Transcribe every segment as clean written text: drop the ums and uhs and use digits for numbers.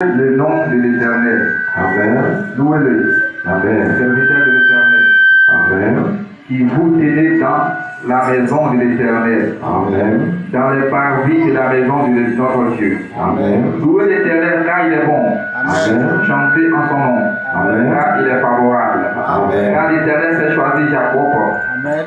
Le nom de l'Éternel. Amen. Louez-le. Amen. Serviteur de l'Éternel. Amen. Qui vous tenez dans la maison de l'Éternel. Amen. Dans les parvis de la maison de notre Dieu. Amen. Louez l'Éternel car il est bon. Amen. Chantez en son nom. Amen. Car il est favorable. Amen. Car l'Éternel s'est choisi Jacob. Amen.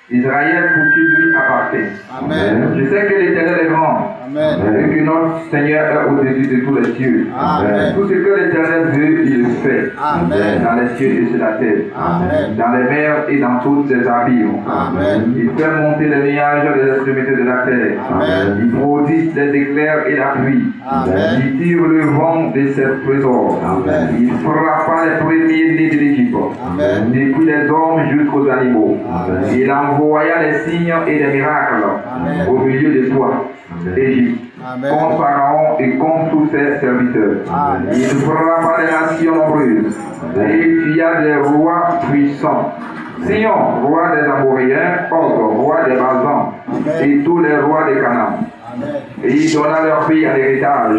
Israël pour qui lui appartient. Amen. Je sais que l'Éternel est grand. Amen. Et que notre Seigneur est au-dessus de tous les cieux. Amen. Tout ce que l'Éternel veut, il le fait. Amen. Dans les cieux et sur la terre. Amen. Dans les mers et dans toutes les abîmes. Amen. Il fait monter les nuages des extrémités de la terre. Amen. Il produit les éclairs et la pluie. Amen. Il tire le vent de ses trésors. Amen. Il frappa les premiers-nés de l'Égypte. Amen. Depuis les hommes jusqu'aux animaux. Amen. Il envoya les signes et les miracles Amen. au milieu de toi, Égypte, Amen. contre Pharaon et contre tous ses serviteurs. Amen. Il frappa les nations nombreuses et il fia des rois puissants. Sion, roi des Amoréens, Og, roi des Bazans, et tous les rois des Canaan. Amen. Et il donna leur pays en héritage.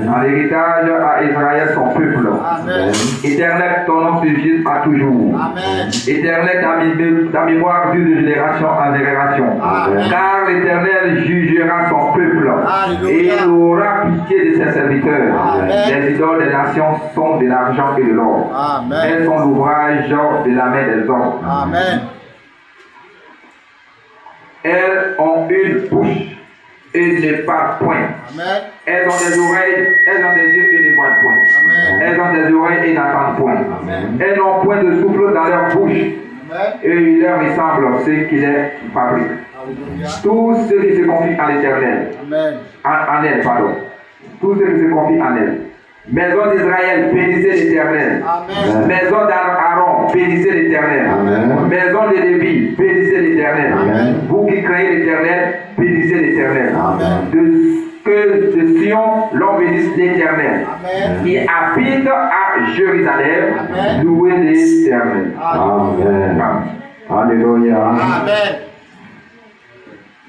En héritage à Israël son peuple. Amen. Éternel, ton nom subsiste à toujours. Amen. Éternel, ta mémoire dure de génération en génération. Amen. Car l'Éternel jugera son peuple. Alléluia. Et il aura pitié de ses serviteurs. Amen. Les idoles des nations sont de l'argent et de l'or. Amen. Elles sont l'ouvrage de la main des hommes. Amen. Elles ont une bouche et ne parlent point. Amen. Elles ont des oreilles, elles ont des yeux et ne voient point. Amen. Elles ont des oreilles et n'entendent point. Amen. Elles n'ont point de souffle dans leur bouche. Amen. Et il leur ressemble ce qu'il est fabrique. Alléluia. Tous ceux qui se confient à l'Éternel, Amen. en elle, pardon. Tous ceux qui se confient en elle. Maison d'Israël, bénissez l'Éternel. Amen. Maison d'Aaron, bénissez l'Éternel. Amen. Maison de Lévi, bénissez l'Éternel. Amen. Vous qui craignez l'Éternel, bénissez l'Éternel. Amen. Que de Sion, l'on bénisse l'Éternel. Amen. Qui habite à Jérusalem, Amen. louez l'Éternel. Amen. Amen. Alléluia. Amen.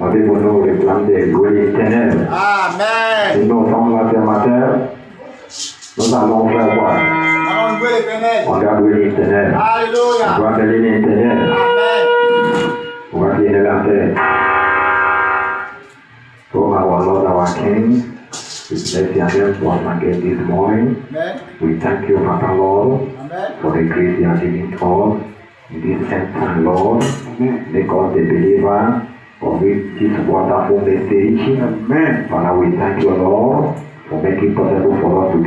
Avec pour nous réclame des louer l'Éternel. Amen. Et nous sommes là ce matin. Nous allons faire quoi? Allons louer l'Éternel. On va louer l'Éternel. On Alléluia. va appeler l'Éternel. Amen. On va prier la terre. For our Lord, our King, we bless your name once again this morning. Amen. We thank you, Father Lord, Amen. for the grace you are giving to us in this end time, Lord. Make us the believer of this wonderful message. Amen. Father, we thank you, Lord, for making it possible for us to